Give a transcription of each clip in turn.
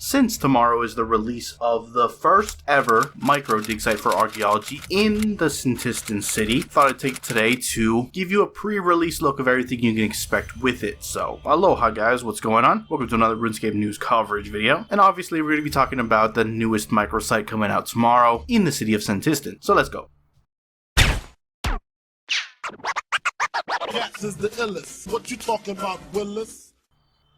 since tomorrow is the release of the first ever micro dig site for archaeology in the Senntisten city, thought I'd take today to give you a pre-release look of everything you can expect with it. So, aloha guys, what's going on? Welcome to another RuneScape news coverage video, and obviously we're going to be talking about the newest microsite coming out tomorrow in the city of Senntisten. So let's go. Cats is the illest. What you talking about, Willis?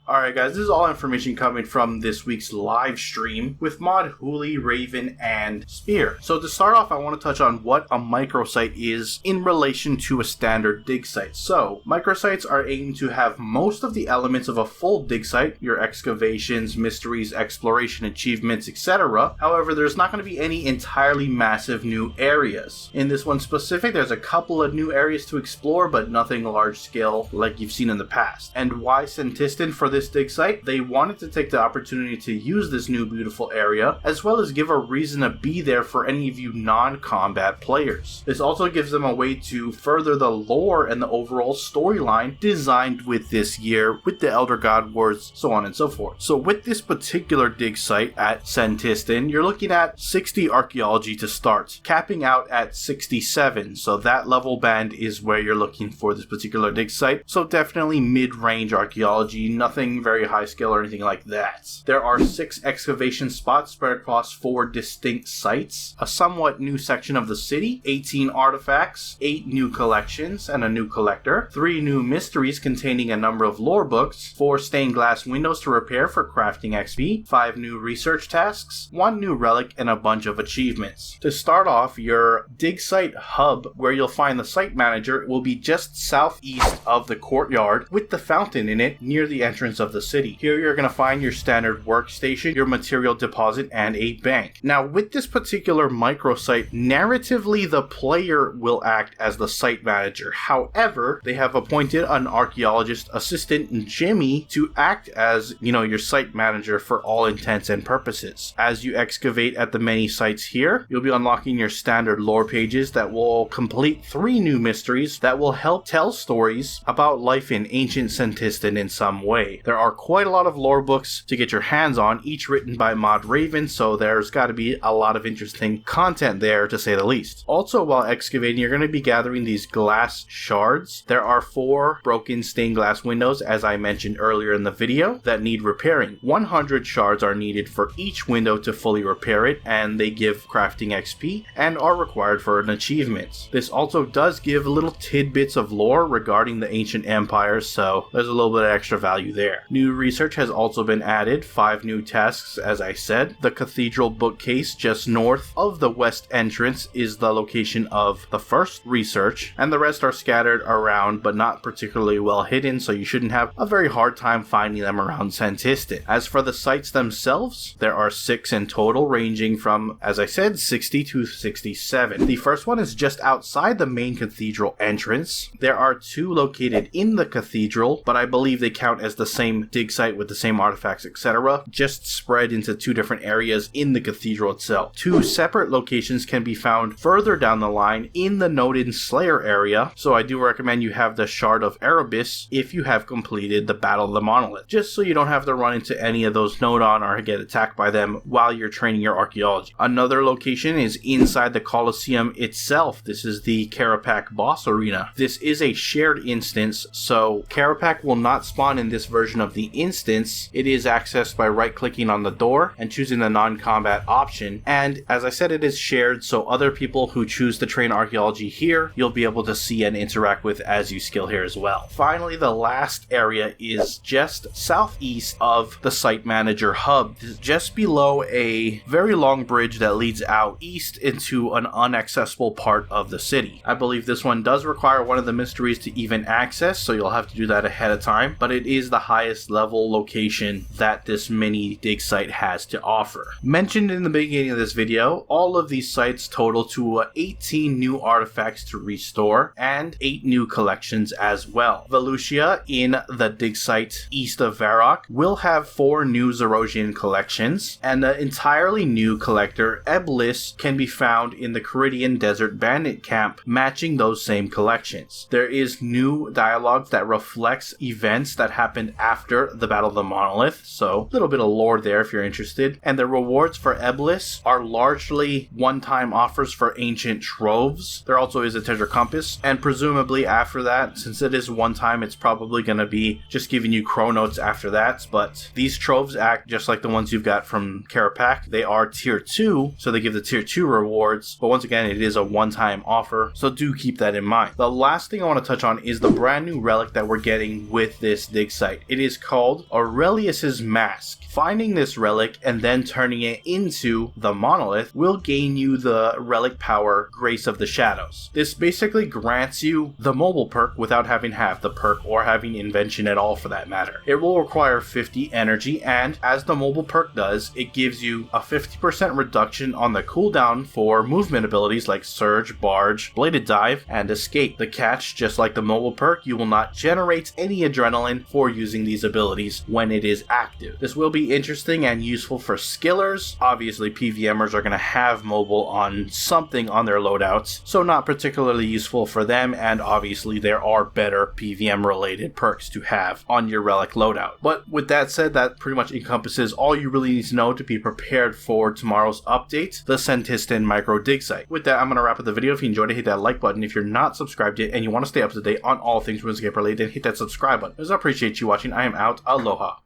Alright guys, this is all information coming from this week's live stream with Mod, Huli, Raven, and Spear. So to start off, I want to touch on what a microsite is in relation to a standard dig site. So, microsites are aimed to have most of the elements of a full dig site, your excavations, mysteries, exploration, achievements, etc. However, there's not going to be any entirely massive new areas. In this one specific, there's a couple of new areas to explore, but nothing large scale like you've seen in the past. And why Senntisten for this dig site? They wanted to take the opportunity to use this new beautiful area, as well as give a reason to be there for any of you non-combat players. This also gives them a way to further the lore and the overall storyline designed with this year, with the Elder God Wars, so on and so forth. So with this particular dig site at Senntisten, you're looking at 60 archaeology to start, capping out at 67, so that level band is where you're looking for this particular dig site. So definitely mid-range archaeology, nothing very high skill or anything like that. There are 6 excavation spots spread across 4 distinct sites, a somewhat new section of the city, 18 artifacts, 8 new collections and a new collector, 3 new mysteries containing a number of lore books, 4 stained glass windows to repair for crafting XP, 5 new research tasks, 1 new relic, and a bunch of achievements. To start off, your dig site hub, where you'll find the site manager, will be just southeast of the courtyard with the fountain in it near the entrance of the city. Here you're going to find your standard workstation, your material deposit, and a bank. Now with this particular microsite, narratively the player will act as the site manager. However, they have appointed an archaeologist assistant, Jimmy, to act as, your site manager for all intents and purposes. As you excavate at the many sites here, you'll be unlocking your standard lore pages that will complete 3 new mysteries that will help tell stories about life in ancient Senntisten in some way. There are quite a lot of lore books to get your hands on, each written by Mod Raven, so there's got to be a lot of interesting content there, to say the least. Also, while excavating, you're going to be gathering these glass shards. There are 4 broken stained glass windows, as I mentioned earlier in the video, that need repairing. 100 shards are needed for each window to fully repair it, and they give crafting XP and are required for an achievement. This also does give little tidbits of lore regarding the ancient empires, so there's a little bit of extra value there. New research has also been added, 5 new tasks as I said. The cathedral bookcase just north of the west entrance is the location of the first research, and the rest are scattered around but not particularly well hidden, so you shouldn't have a very hard time finding them around Senntisten. As for the sites themselves, there are 6 in total, ranging from, as I said, 60 to 67. The first one is just outside the main cathedral entrance. There are 2 located in the cathedral, but I believe they count as the same dig site with the same artifacts, etc., just spread into 2 different areas in the cathedral itself. 2 separate locations can be found further down the line in the Nodin Slayer area, so I do recommend you have the Shard of Erebus if you have completed the Battle of the Monolith, just so you don't have to run into any of those Nodon or get attacked by them while you're training your archaeology. Another location is inside the Colosseum itself. This is the Karapak boss arena. This is a shared instance, so Karapak will not spawn in this version of the instance. It is accessed by right-clicking on the door and choosing the non-combat option, and as I said, it is shared, so other people who choose to train archaeology here, you'll be able to see and interact with as you skill here as well. Finally, the last area is just southeast of the site manager hub, just below a very long bridge that leads out east into an inaccessible part of the city. I believe this one does require one of the mysteries to even access, so you'll have to do that ahead of time, but it is the highest level location that this mini dig site has to offer. Mentioned in the beginning of this video, all of these sites total to 18 new artifacts to restore and 8 new collections as well. Volusia in the dig site east of Varrock will have 4 new Zerosian collections, and an entirely new collector, Eblis, can be found in the Caridian Desert Bandit Camp, matching those same collections. There is new dialogue that reflects events that happened after the Battle of the Monolith, so a little bit of lore there if you're interested. And the rewards for Eblis are largely one-time offers for ancient troves. There also is a treasure compass, and presumably after that, since it is one time, it's probably going to be just giving you chronotes after that. But these troves act just like the ones you've got from Karapak. They are tier 2, so they give the tier 2 rewards, but once again, it is a one-time offer, so do keep that in mind. The last thing I want to touch on is the brand new relic that we're getting with this dig site. It is called Aurelius's Mask. Finding this relic and then turning it into the monolith will gain you the relic power Grace of the Shadows. This basically grants you the mobile perk without having to have the perk or having invention at all for that matter. It will require 50 energy, and as the mobile perk does, it gives you a 50% reduction on the cooldown for movement abilities like Surge, Barge, Bladed Dive, and Escape. The catch, just like the mobile perk, you will not generate any adrenaline for using these abilities when it is active. This will be interesting and useful for skillers. Obviously, PVMers are going to have mobile on something on their loadouts, so not particularly useful for them, and obviously there are better PVM related perks to have on your relic loadout. But with that said, that pretty much encompasses all you really need to know to be prepared for tomorrow's update, the Senntisten Micro Dig Site. With that, I'm going to wrap up the video. If you enjoyed it, hit that like button. If you're not subscribed yet and you want to stay up to date on all things RuneScape related, hit that subscribe button. I appreciate you watching. I am out. Aloha.